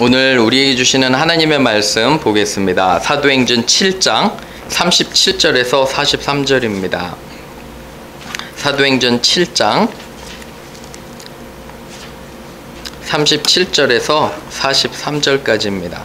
오늘 우리에게 주시는 하나님의 말씀 보겠습니다. 사도행전 7장 37절에서 43절입니다. 사도행전 7장 37절에서 43절까지입니다.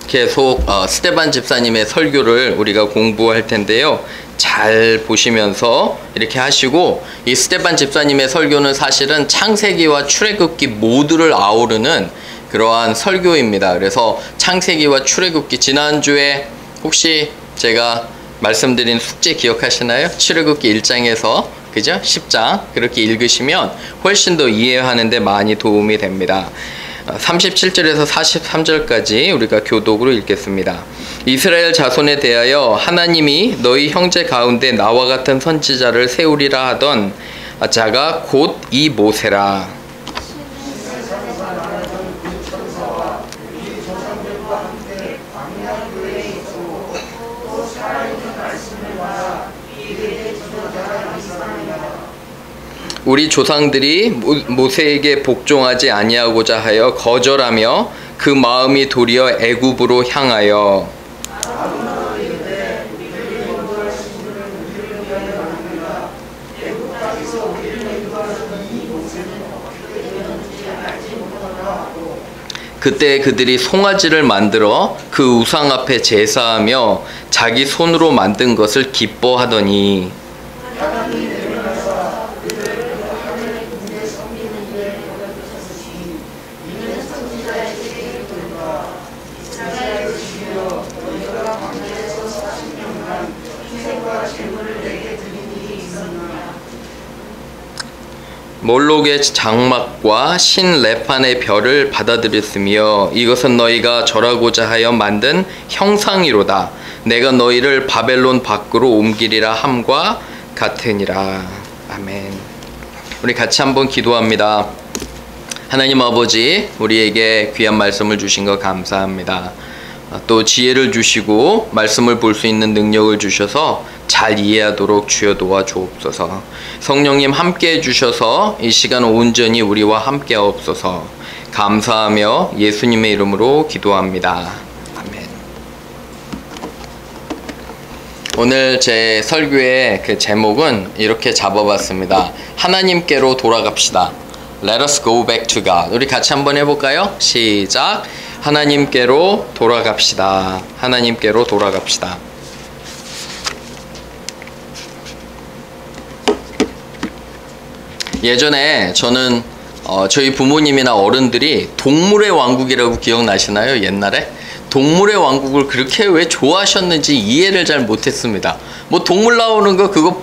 계속 스데반 집사님의 설교를 우리가 공부할 텐데요. 잘 보시면서 이렇게 하시고, 이 스데반 집사님의 설교는 사실은 창세기와 출애굽기 모두를 아우르는 그러한 설교입니다. 그래서 창세기와 출애굽기, 지난주에 혹시 제가 말씀드린 숙제 기억하시나요? 출애굽기 1장에서 그죠? 10장 그렇게 읽으시면 훨씬 더 이해하는 데 많이 도움이 됩니다. 37절에서 43절까지 우리가 교독으로 읽겠습니다. 이스라엘 자손에 대하여 하나님이 너희 형제 가운데 나와 같은 선지자를 세우리라 하던 자가 곧 이 모세라. 우리 조상들이 모세에게 복종하지 아니하고자 하여 거절하며 그 마음이 도리어 애굽으로 향하여 그때 그들이 송아지를 만들어 그 우상 앞에 제사하며 자기 손으로 만든 것을 기뻐하더니 몰록의 장막과 신 레판의 별을 받아들였으며 이것은 너희가 절하고자 하여 만든 형상이로다. 내가 너희를 바벨론 밖으로 옮기리라 함과 같으니라. 아멘. 우리 같이 한번 기도합니다. 하나님 아버지, 우리에게 귀한 말씀을 주신 것 감사합니다. 또 지혜를 주시고 말씀을 볼 수 있는 능력을 주셔서 잘 이해하도록 주여 도와주옵소서. 성령님 함께 해주셔서 이 시간 온전히 우리와 함께 하옵소서. 감사하며 예수님의 이름으로 기도합니다. 아멘. 오늘 제 설교의 그 제목은 이렇게 잡아봤습니다. 하나님께로 돌아갑시다. Let us go back to God. 우리 같이 한번 해볼까요? 시작. 하나님께로 돌아갑시다. 하나님께로 돌아갑시다. 예전에 저는 저희 부모님이나 어른들이 동물의 왕국이라고 기억나시나요? 옛날에 동물의 왕국을 그렇게 왜 좋아하셨는지 이해를 잘 못했습니다. 뭐 동물 나오는 거 그거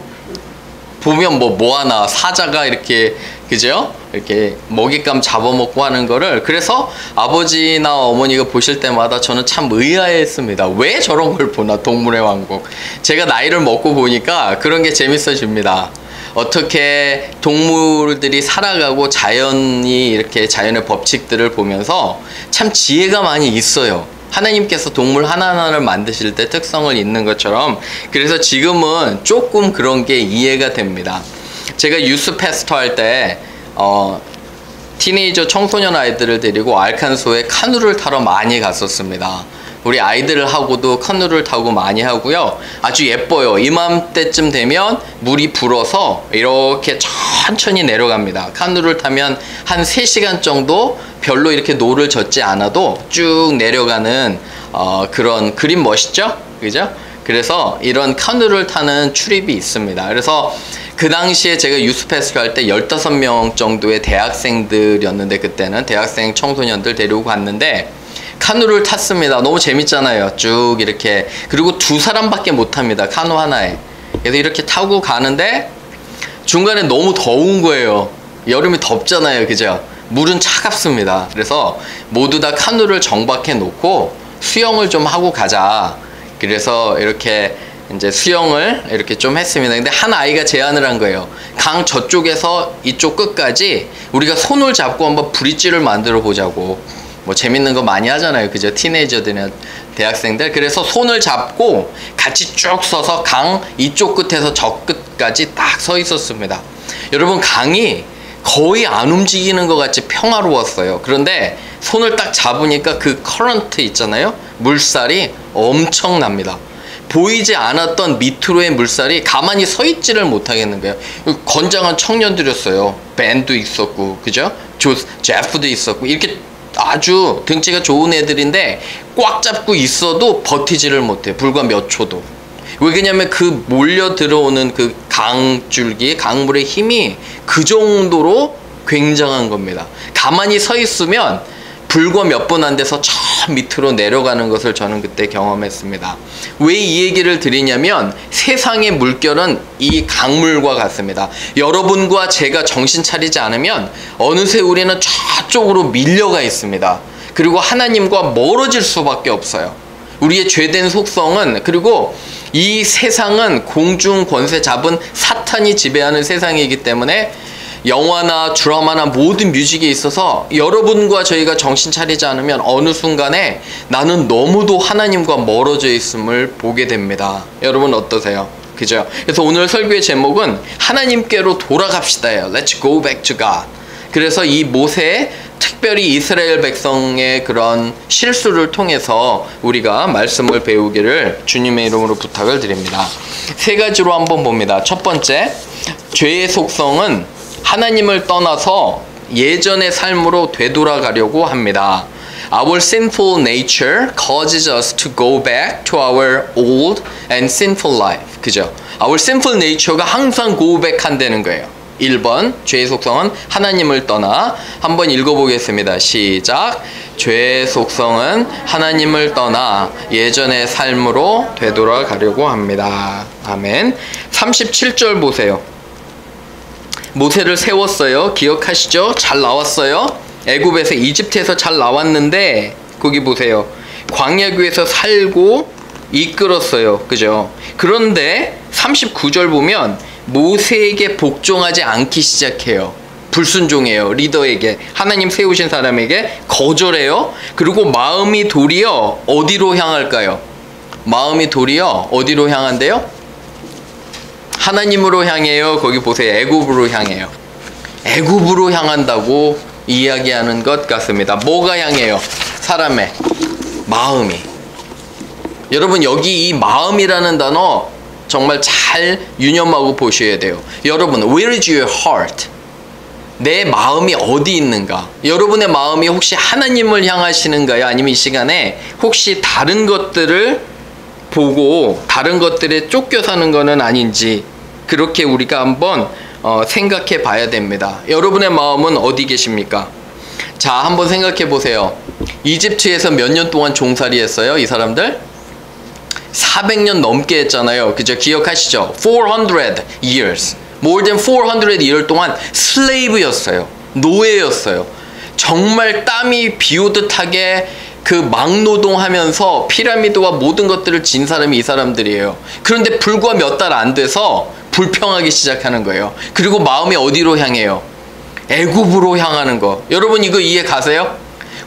보면 뭐 하나 사자가 이렇게 그죠? 이렇게 먹잇감 잡아먹고 하는 거를, 그래서 아버지나 어머니가 보실 때마다 저는 참 의아했습니다. 왜 저런 걸 보나, 동물의 왕국. 제가 나이를 먹고 보니까 그런 게 재밌어집니다. 어떻게 동물들이 살아가고 자연이 이렇게 자연의 법칙들을 보면서 참 지혜가 많이 있어요. 하나님께서 동물 하나하나를 만드실 때 특성을 잇는 것처럼. 그래서 지금은 조금 그런 게 이해가 됩니다. 제가 유스 패스터 할 때 티네이저 청소년 아이들을 데리고 알칸소에 카누를 타러 많이 갔었습니다. 우리 아이들하고도 카누를 타고 많이 하고요. 아주 예뻐요. 이맘때쯤 되면 물이 불어서 이렇게 천천히 내려갑니다. 카누를 타면 한 3시간 정도 별로 이렇게 노를 젓지 않아도 쭉 내려가는 그런 그림 멋있죠? 그죠? 그래서 이런 카누를 타는 출입이 있습니다. 그래서 그 당시에 제가 유스페스트 할 때 15명 정도의 대학생들이었는데, 그때는 대학생 청소년들 데리고 갔는데 카누를 탔습니다. 너무 재밌잖아요. 쭉 이렇게. 그리고 2사람밖에 못 탑니다. 카누 하나에. 그래서 이렇게 타고 가는데 중간에 너무 더운 거예요. 여름이 덥잖아요. 그죠? 물은 차갑습니다. 그래서 모두 다 카누를 정박해 놓고 수영을 좀 하고 가자. 그래서 이렇게 이제 수영을 이렇게 좀 했습니다. 근데 한 아이가 제안을 한 거예요. 강 저쪽에서 이쪽 끝까지 우리가 손을 잡고 한번 브릿지를 만들어 보자고. 뭐 재밌는 거 많이 하잖아요. 그죠? 티네이저들이나 대학생들. 그래서 손을 잡고 같이 쭉 서서 강 이쪽 끝에서 저 끝까지 딱 서 있었습니다. 여러분, 강이 거의 안 움직이는 것 같이 평화로웠어요. 그런데 손을 딱 잡으니까 그 커런트 있잖아요. 물살이 엄청납니다. 보이지 않았던 밑으로의 물살이 가만히 서 있지를 못하겠는 거예요. 건장한 청년들이었어요. 벤도 있었고, 그죠? 제프도 있었고, 이렇게 아주 등치가 좋은 애들인데 꽉 잡고 있어도 버티지를 못해요. 불과 몇 초도. 왜 그러냐면 그 몰려 들어오는 그 강줄기, 강물의 힘이 그 정도로 굉장한 겁니다. 가만히 서 있으면 불과 몇 분 안 돼서 저 밑으로 내려가는 것을 저는 그때 경험했습니다. 왜 이 얘기를 드리냐면 세상의 물결은 이 강물과 같습니다. 여러분과 제가 정신 차리지 않으면 어느새 우리는 저쪽으로 밀려가 있습니다. 그리고 하나님과 멀어질 수밖에 없어요. 우리의 죄된 속성은, 그리고 이 세상은 공중 권세 잡은 사탄이 지배하는 세상이기 때문에 영화나 드라마나 모든 뮤직에 있어서 여러분과 저희가 정신 차리지 않으면 어느 순간에 나는 너무도 하나님과 멀어져 있음을 보게 됩니다. 여러분 어떠세요? 그죠? 그래서 오늘 설교의 제목은 하나님께로 돌아갑시다예요. Let's go back to God. 그래서 이 모세, 특별히 이스라엘 백성의 그런 실수를 통해서 우리가 말씀을 배우기를 주님의 이름으로 부탁을 드립니다. 세 가지로 한번 봅니다. 첫 번째, 죄의 속성은 하나님을 떠나서 예전의 삶으로 되돌아가려고 합니다. Our sinful nature causes us to go back to our old and sinful life. 그죠? Our sinful nature가 항상 go back 한다는 거예요. 1번, 죄의 속성은 하나님을 떠나. 한번 읽어보겠습니다. 시작. 죄의 속성은 하나님을 떠나 예전의 삶으로 되돌아가려고 합니다. 아멘. 37절 보세요. 모세를 세웠어요. 기억하시죠? 잘 나왔어요. 애굽에서, 이집트에서 잘 나왔는데 거기 보세요. 광야교에서 살고 이끌었어요. 그죠? 그런데 39절 보면 모세에게 복종하지 않기 시작해요. 불순종해요. 리더에게, 하나님 세우신 사람에게 거절해요. 그리고 마음이 도리어 어디로 향할까요? 마음이 도리어 어디로 향한대요? 하나님으로 향해요. 거기 보세요. 애굽으로 향해요. 애굽으로 향한다고 이야기하는 것 같습니다. 뭐가 향해요? 사람의 마음이. 여러분, 여기 이 마음이라는 단어 정말 잘 유념하고 보셔야 돼요. 여러분, where is your heart? 내 마음이 어디 있는가? 여러분의 마음이 혹시 하나님을 향하시는가요? 아니면 이 시간에 혹시 다른 것들을 보고 다른 것들에 쫓겨 사는 것은 아닌지, 그렇게 우리가 한번 생각해 봐야 됩니다. 여러분의 마음은 어디 계십니까? 자, 한번 생각해 보세요. 이집트에서 몇 년 동안 종살이 했어요? 이 사람들? 400년 넘게 했잖아요. 그죠? 기억하시죠? 400 years. More than 400 years 동안 슬레이브였어요. 노예였어요. 정말 땀이 비오듯하게 그 막노동하면서 피라미드와 모든 것들을 진 사람이 이 사람들이에요. 그런데 불과 몇 달 안 돼서 불평하기 시작하는 거예요. 그리고 마음이 어디로 향해요? 애굽으로 향하는 거. 여러분 이거 이해 가세요?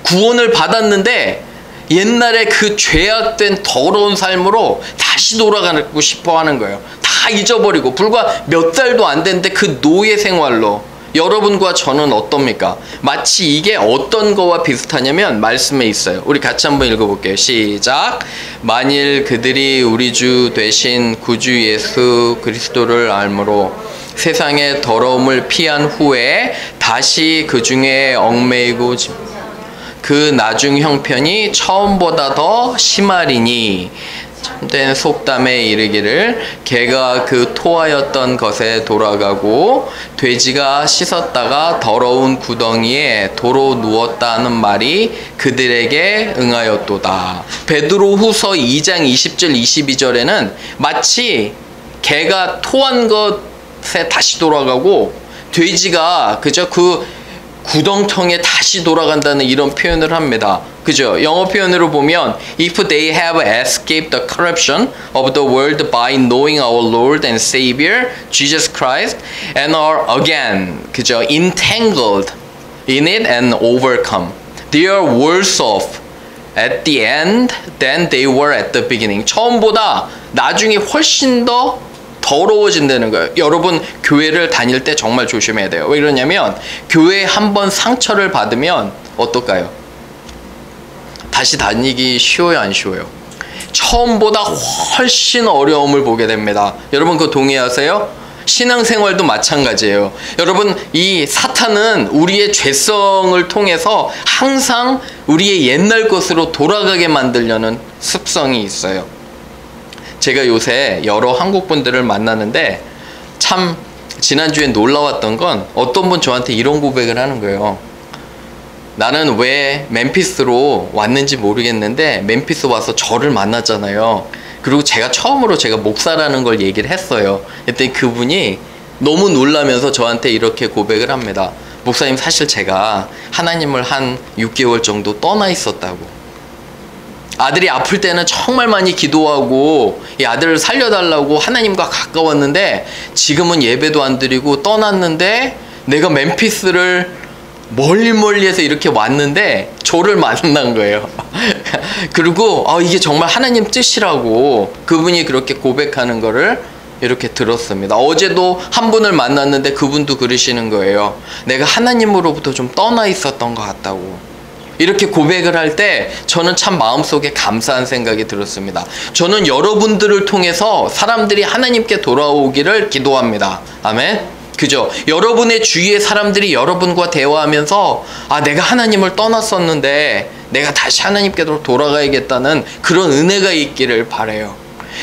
구원을 받았는데 옛날에 그 죄악된 더러운 삶으로 다시 돌아가고 싶어 하는 거예요. 다 잊어버리고 불과 몇 달도 안 됐는데 그 노예 생활로. 여러분과 저는 어떻습니까? 마치 이게 어떤 거와 비슷하냐면 말씀에 있어요. 우리 같이 한번 읽어볼게요. 시작. 만일 그들이 우리 주 되신 구주 예수 그리스도를 알므로 세상의 더러움을 피한 후에 다시 그 중에 얽매이고 그 나중 형편이 처음보다 더 심하리니 참된 속담에 이르기를 개가 그 토하였던 것에 돌아가고 돼지가 씻었다가 더러운 구덩이에 도로 누웠다는 말이 그들에게 응하였도다. 베드로후서 2장 20절 22절에는 마치 개가 토한 것에 다시 돌아가고 돼지가 그저 그 구덩텅에 다시 돌아간다는 이런 표현을 합니다. 그죠? 영어 표현으로 보면 If they have escaped the corruption of the world by knowing our Lord and Savior Jesus Christ and are again 그죠? entangled in it and overcome, they are worse off at the end than they were at the beginning. 처음보다 나중에 훨씬 더 더러워진다는 거예요. 여러분 교회를 다닐 때 정말 조심해야 돼요. 왜 그러냐면 교회에 한번 상처를 받으면 어떨까요? 다시 다니기 쉬워요, 안 쉬워요? 처음보다 훨씬 어려움을 보게 됩니다. 여러분 그거 동의하세요? 신앙생활도 마찬가지예요. 여러분 이 사탄은 우리의 죄성을 통해서 항상 우리의 옛날 것으로 돌아가게 만들려는 습성이 있어요. 제가 요새 여러 한국 분들을 만나는데 참 지난주에 놀라웠던 건 어떤 분 저한테 이런 고백을 하는 거예요. 나는 왜 멤피스로 왔는지 모르겠는데 멤피스 와서 저를 만났잖아요. 그리고 처음으로 제가 목사라는 걸 얘기를 했어요. 그랬더니 그분이 너무 놀라면서 저한테 이렇게 고백을 합니다. 목사님, 사실 제가 하나님을 한 6개월 정도 떠나 있었다고. 아들이 아플 때는 정말 많이 기도하고 이 아들을 살려달라고 하나님과 가까웠는데 지금은 예배도 안 드리고 떠났는데 내가 멤피스를 멀리에서 이렇게 왔는데 저를 만난 거예요. 그리고 이게 정말 하나님 뜻이라고 그분이 그렇게 고백하는 거를 이렇게 들었습니다. 어제도 한 분을 만났는데 그분도 그러시는 거예요. 내가 하나님으로부터 좀 떠나 있었던 것 같다고. 이렇게 고백을 할 때 저는 참 마음속에 감사한 생각이 들었습니다. 저는 여러분들을 통해서 사람들이 하나님께 돌아오기를 기도합니다. 아멘. 그죠? 여러분의 주위의 사람들이 여러분과 대화하면서 내가 하나님을 떠났었는데 내가 다시 하나님께로 돌아가야겠다는 그런 은혜가 있기를 바라요.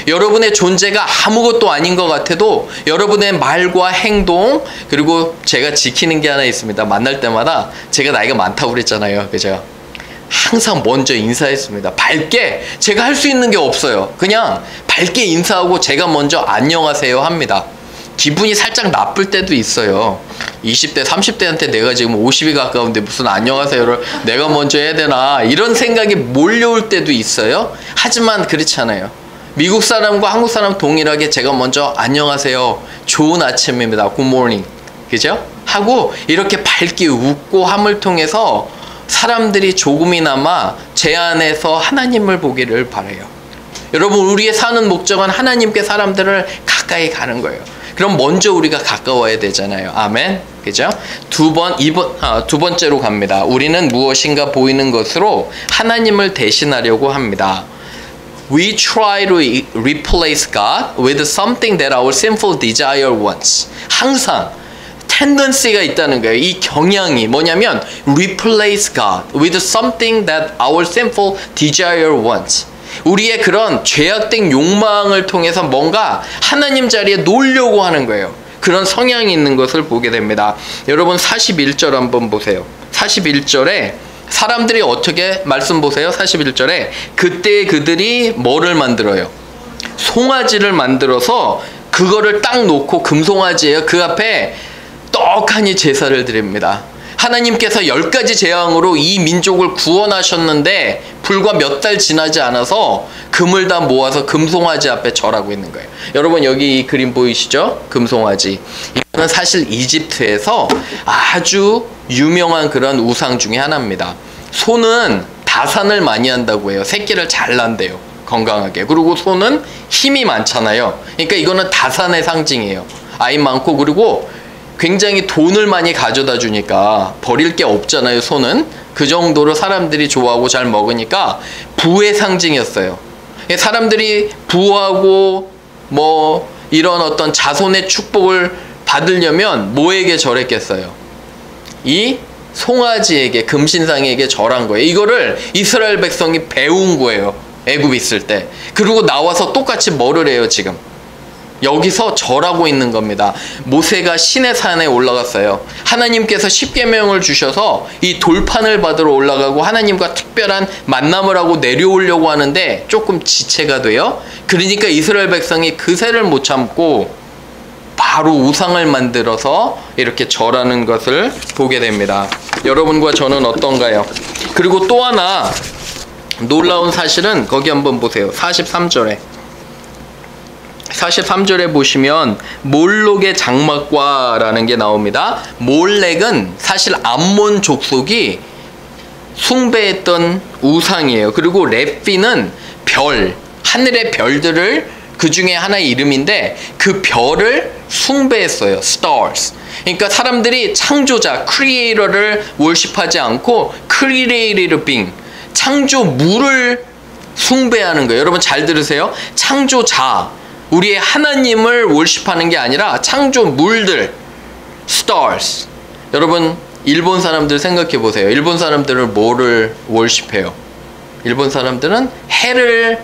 여러분의 존재가 아무것도 아닌 것 같아도 여러분의 말과 행동, 그리고 제가 지키는 게 하나 있습니다. 만날 때마다 제가 나이가 많다고 그랬잖아요. 그죠? 항상 먼저 인사했습니다. 밝게. 제가 할 수 있는 게 없어요. 그냥 밝게 인사하고 제가 먼저 안녕하세요 합니다. 기분이 살짝 나쁠 때도 있어요. 20대, 30대한테 내가 지금 50이 가까운데 무슨 안녕하세요를 내가 먼저 해야 되나 이런 생각이 몰려올 때도 있어요. 하지만 그렇지 않아요. 미국 사람과 한국 사람 동일하게 제가 먼저 안녕하세요, 좋은 아침입니다, 굿모닝, 그죠? 하고 이렇게 밝게 웃고 함을 통해서 사람들이 조금이나마 제 안에서 하나님을 보기를 바라요. 여러분 우리의 사는 목적은 하나님께 사람들을 가까이 가는 거예요. 그럼 먼저 우리가 가까워야 되잖아요. 아멘. 그죠? 두 번째로 갑니다. 우리는 무엇인가 보이는 것으로 하나님을 대신하려고 합니다. We try to replace God with something that our sinful desire wants. 항상 tendency가 있다는 거예요. 이 경향이 뭐냐면 replace God with something that our sinful desire wants. 우리의 그런 죄악된 욕망을 통해서 뭔가 하나님 자리에 놓으려고 하는 거예요. 그런 성향이 있는 것을 보게 됩니다. 여러분 41절 한번 보세요. 41절에 사람들이 어떻게 말씀 보세요. 41절에 그때 그들이 뭐를 만들어요? 송아지를 만들어서 그거를 딱 놓고, 금송아지예요. 그 앞에 떡하니 제사를 드립니다. 하나님께서 10가지 재앙으로 이 민족을 구원하셨는데 불과 몇 달 지나지 않아서 금을 다 모아서 금송아지 앞에 절하고 있는 거예요. 여러분 여기 이 그림 보이시죠? 금송아지. 이거는 사실 이집트에서 아주 유명한 그런 우상 중에 하나입니다. 소는 다산을 많이 한다고 해요. 새끼를 잘 낳는데요, 건강하게. 그리고 소는 힘이 많잖아요. 그러니까 이거는 다산의 상징이에요. 아이 많고, 그리고 굉장히 돈을 많이 가져다 주니까 버릴 게 없잖아요. 소는 그 정도로 사람들이 좋아하고 잘 먹으니까 부의 상징이었어요. 사람들이 부하고 뭐 이런 어떤 자손의 축복을 받으려면 뭐에게 절했겠어요? 이 송아지에게, 금신상에게 절한 거예요. 이거를 이스라엘 백성이 배운 거예요, 애굽에 있을 때. 그리고 나와서 똑같이 뭐를 해요? 지금 여기서 절하고 있는 겁니다. 모세가 시내 산에 올라갔어요. 하나님께서 십계명을 주셔서 이 돌판을 받으러 올라가고 하나님과 특별한 만남을 하고 내려오려고 하는데 조금 지체가 돼요. 그러니까 이스라엘 백성이 그새를 못 참고 바로 우상을 만들어서 이렇게 절하는 것을 보게 됩니다. 여러분과 저는 어떤가요? 그리고 또 하나 놀라운 사실은 거기 한번 보세요. 43절에 보시면 몰록의 장막과라는 게 나옵니다. 몰렉은 사실 암몬 족속이 숭배했던 우상이에요. 그리고 레피는 별, 하늘의 별들을 그 중에 하나의 이름인데 그 별을 숭배했어요. stars. 그러니까 사람들이 창조자, creator를 worship하지 않고 created being, 창조물을 숭배하는 거예요. 여러분 잘 들으세요. 창조자, 우리의 하나님을 worship하는 게 아니라 창조물들, stars. 여러분 일본 사람들 생각해 보세요. 일본 사람들은 뭐를 worship해요? 일본 사람들은 해를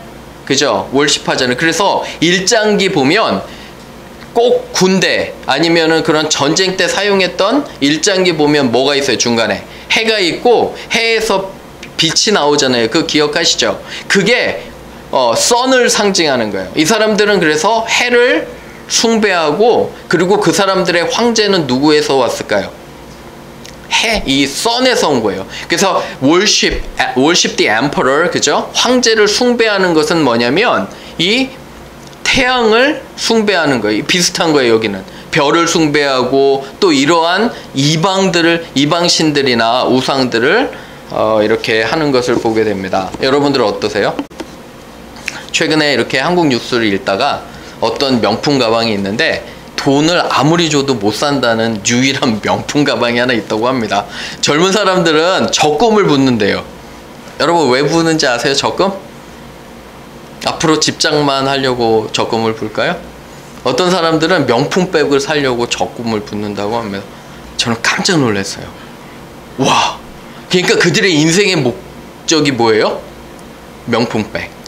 그죠? 월십하잖아요. 그래서 일장기 보면 꼭 군대 아니면은 그런 전쟁 때 사용했던 일장기 보면 뭐가 있어요? 중간에 해가 있고 해에서 빛이 나오잖아요. 그거 기억하시죠? 그게 선을 상징하는 거예요. 이 사람들은 그래서 해를 숭배하고, 그리고 그 사람들의 황제는 누구에서 왔을까요? 이 선에서 온 거예요. 그래서 worship the emperor, 그죠? 황제를 숭배하는 것은 뭐냐면 이 태양을 숭배하는 거예요. 비슷한 거예요. 여기는 별을 숭배하고 또 이러한 이방신들이나 우상들을 이렇게 하는 것을 보게 됩니다. 여러분들은 어떠세요? 최근에 이렇게 한국 뉴스를 읽다가 어떤 명품 가방이 있는데 돈을 아무리 줘도 못 산다는 유일한 명품 가방이 하나 있다고 합니다. 젊은 사람들은 적금을 붓는데요. 여러분 왜 부는지 아세요? 적금? 앞으로 집장만 하려고 적금을 불까요? 어떤 사람들은 명품백을 사려고 적금을 붓는다고 합니다. 저는 깜짝 놀랐어요. 와, 그러니까 그들의 인생의 목적이 뭐예요? 명품백.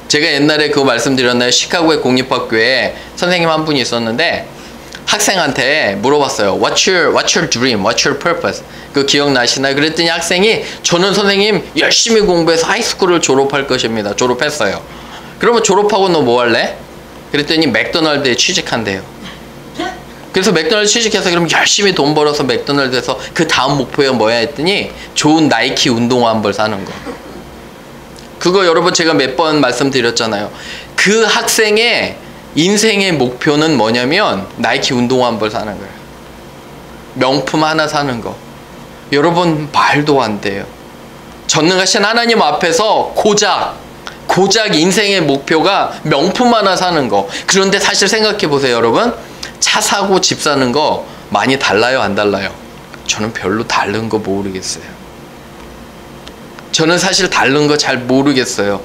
제가 옛날에 그거 말씀드렸나요? 시카고의 공립학교에 선생님 한 분이 있었는데 학생한테 물어봤어요. What's your dream? What's your purpose? 그 기억나시나요? 그랬더니 학생이 저는 선생님 열심히 공부해서 하이스쿨을 졸업할 것입니다. 졸업했어요. 그러면 졸업하고 너 뭐 할래? 그랬더니 맥도날드에 취직한대요. 그래서 맥도날드 취직해서 그럼 열심히 돈 벌어서 맥도날드에서 그 다음 목표가 뭐야 했더니 좋은 나이키 운동화 한 벌 사는 거. 그거 여러분 제가 몇 번 말씀드렸잖아요. 그 학생의 인생의 목표는 뭐냐면 나이키 운동화 한 벌 사는 거예요. 명품 하나 사는 거. 여러분 말도 안 돼요. 전능하신 하나님 앞에서 고작 인생의 목표가 명품 하나 사는 거. 그런데 사실 생각해 보세요. 여러분 차 사고 집 사는 거 많이 달라요? 안 달라요? 저는 별로 다른 거 모르겠어요. 저는 사실 다른 거 잘 모르겠어요.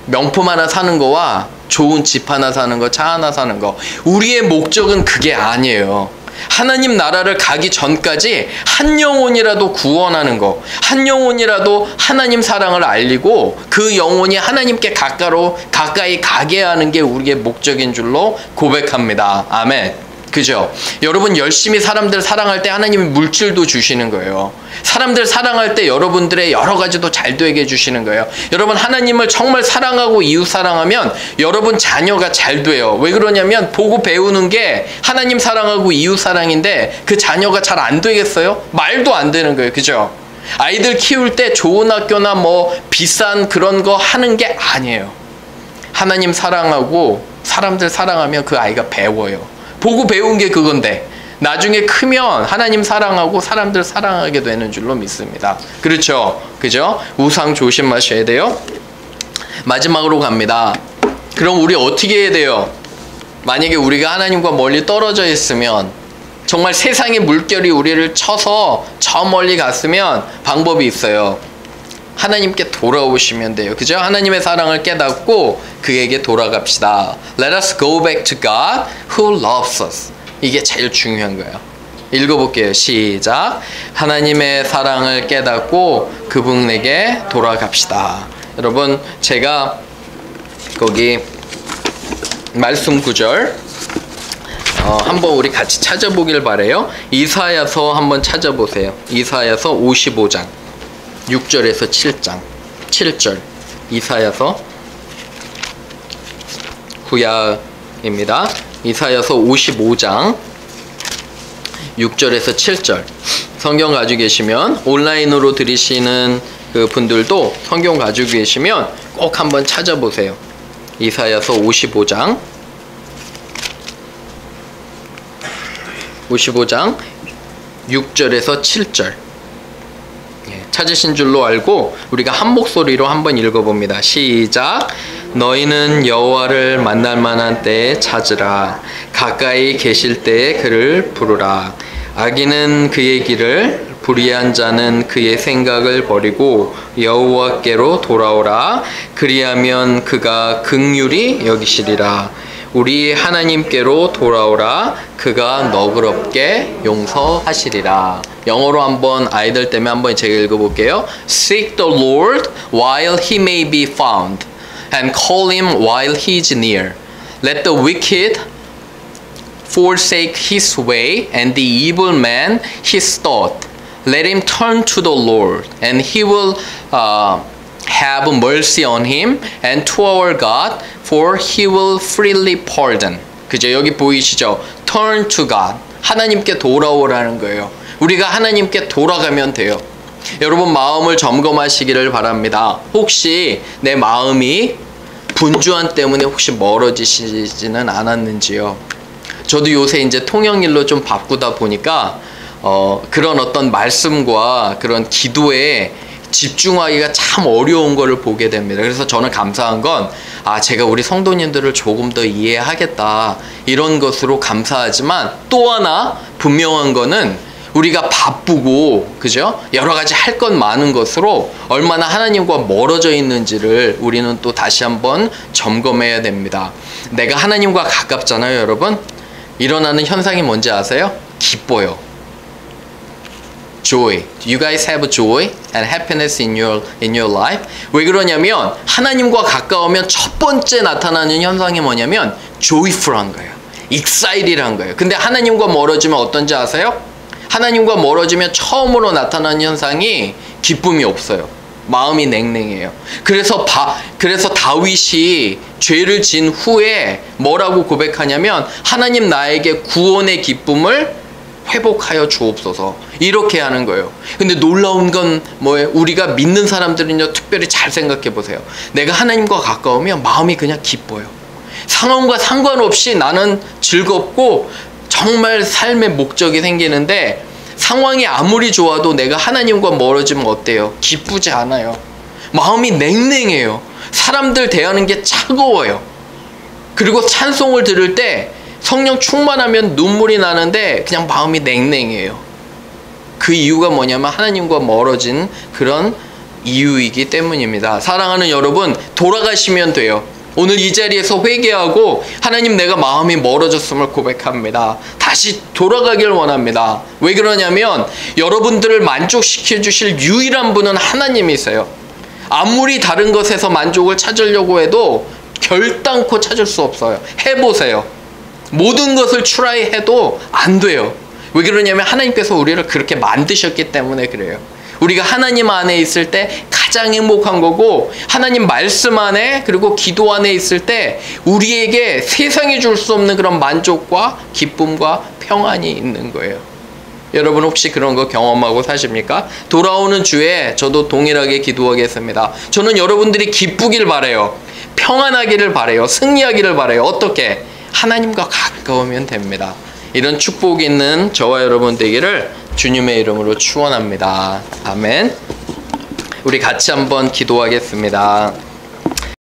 명품 하나 사는 거와 좋은 집 하나 사는 거, 차 하나 사는 거. 우리의 목적은 그게 아니에요. 하나님 나라를 가기 전까지 한 영혼이라도 구원하는 거, 한 영혼이라도 하나님 사랑을 알리고 그 영혼이 하나님께 가까이 가게 하는 게 우리의 목적인 줄로 고백합니다. 아멘. 그죠? 여러분 열심히 사람들 사랑할 때 하나님이 물질도 주시는 거예요. 사람들 사랑할 때 여러분들의 여러 가지도 잘 되게 해주시는 거예요. 여러분 하나님을 정말 사랑하고 이웃 사랑하면 여러분 자녀가 잘 돼요. 왜 그러냐면 보고 배우는 게 하나님 사랑하고 이웃 사랑인데 그 자녀가 잘 안 되겠어요? 말도 안 되는 거예요. 그죠? 아이들 키울 때 좋은 학교나 뭐 비싼 그런 거 하는 게 아니에요. 하나님 사랑하고 사람들 사랑하면 그 아이가 배워요. 보고 배운 게 그건데 나중에 크면 하나님 사랑하고 사람들 사랑하게 되는 줄로 믿습니다. 그렇죠? 그죠? 우상 조심하셔야 돼요. 마지막으로 갑니다. 그럼 우리 어떻게 해야 돼요? 만약에 우리가 하나님과 멀리 떨어져 있으면, 정말 세상의 물결이 우리를 쳐서 저 멀리 갔으면 방법이 있어요. 하나님께 돌아오시면 돼요. 그죠? 하나님의 사랑을 깨닫고 그에게 돌아갑시다. Let us go back to God who loves us. 이게 제일 중요한 거예요. 읽어볼게요. 시작. 하나님의 사랑을 깨닫고 그분에게 돌아갑시다. 여러분 제가 거기 말씀 구절 한번 우리 같이 찾아보길 바래요. 이사야서 한번 찾아보세요. 이사야서 55장 6절에서 7절. 이사야서 구약입니다. 이사야서 55장 6절에서 7절. 성경 가지고 계시면 온라인으로 들으시는 그 분들도 성경 가지고 계시면 꼭 한번 찾아보세요. 이사야서 55장 6절에서 7절. 찾으신 줄로 알고 우리가 한 목소리로 한번 읽어봅니다. 시작. 너희는 여호와를 만날 만한 때에 찾으라. 가까이 계실 때에 그를 부르라. 악인은 그의 길을, 불의한 자는 그의 생각을 버리고 여호와께로 돌아오라. 그리하면 그가 긍휼히 여기시리라. 우리 하나님께로 돌아오라. 그가 너그럽게 용서하시리라. 영어로 한번 아이들 때문에 한번 제가 읽어볼게요. Seek the Lord while he may be found, and call him while he is near. Let the wicked forsake his way, and the evil man his thought. Let him turn to the Lord, and he will have mercy on him, and to our God, for he will freely pardon. 그죠? 여기 보이시죠? Turn to God. 하나님께 돌아오라는 거예요. 우리가 하나님께 돌아가면 돼요. 여러분 마음을 점검하시기를 바랍니다. 혹시 내 마음이 분주한 때문에 혹시 멀어지시지는 않았는지요? 저도 요새 이제 통영일로 좀 바꾸다 보니까 그런 어떤 말씀과 그런 기도에 집중하기가 참 어려운 거를 보게 됩니다. 그래서 저는 감사한 건 제가 우리 성도님들을 조금 더 이해하겠다 이런 것으로 감사하지만, 또 하나 분명한 거는 우리가 바쁘고 그죠? 여러 가지 할 것 많은 것으로 얼마나 하나님과 멀어져 있는지를 우리는 또 다시 한번 점검해야 됩니다. 내가 하나님과 가깝잖아요, 여러분. 일어나는 현상이 뭔지 아세요? 기뻐요. joy. You guys have joy and happiness in your life. 왜 그러냐면 하나님과 가까우면 첫 번째 나타나는 현상이 뭐냐면 joyful한 거예요. excited한 거예요. 근데 하나님과 멀어지면 어떤지 아세요? 하나님과 멀어지면 처음으로 나타나는 현상이 기쁨이 없어요. 마음이 냉랭해요. 그래서 다윗이 죄를 진 후에 뭐라고 고백하냐면 하나님 나에게 구원의 기쁨을 회복하여 주옵소서, 이렇게 하는 거예요. 근데 놀라운 건 뭐예요? 우리가 믿는 사람들은요, 특별히 잘 생각해 보세요. 내가 하나님과 가까우면 마음이 그냥 기뻐요. 상황과 상관없이 나는 즐겁고 정말 삶의 목적이 생기는데, 상황이 아무리 좋아도 내가 하나님과 멀어지면 어때요? 기쁘지 않아요. 마음이 냉랭해요. 사람들 대하는 게 차가워요. 그리고 찬송을 들을 때 성령 충만하면 눈물이 나는데 그냥 마음이 냉랭해요. 그 이유가 뭐냐면 하나님과 멀어진 그런 이유이기 때문입니다. 사랑하는 여러분, 돌아가시면 돼요. 오늘 이 자리에서 회개하고 하나님, 내가 마음이 멀어졌음을 고백합니다. 다시 돌아가길 원합니다. 왜 그러냐면 여러분들을 만족시켜 주실 유일한 분은 하나님이세요. 아무리 다른 것에서 만족을 찾으려고 해도 결단코 찾을 수 없어요. 해보세요. 모든 것을 트라이해도 안 돼요. 왜 그러냐면 하나님께서 우리를 그렇게 만드셨기 때문에 그래요. 우리가 하나님 안에 있을 때 가장 행복한 거고, 하나님 말씀 안에 그리고 기도 안에 있을 때 우리에게 세상이 줄 수 없는 그런 만족과 기쁨과 평안이 있는 거예요. 여러분 혹시 그런 거 경험하고 사십니까? 돌아오는 주에 저도 동일하게 기도하겠습니다. 저는 여러분들이 기쁘길 바라요. 평안하기를 바라요. 승리하기를 바라요. 어떻게? 하나님과 가까우면 됩니다. 이런 축복이 있는 저와 여러분 되기를 주님의 이름으로 축원합니다. 아멘. 우리 같이 한번 기도하겠습니다.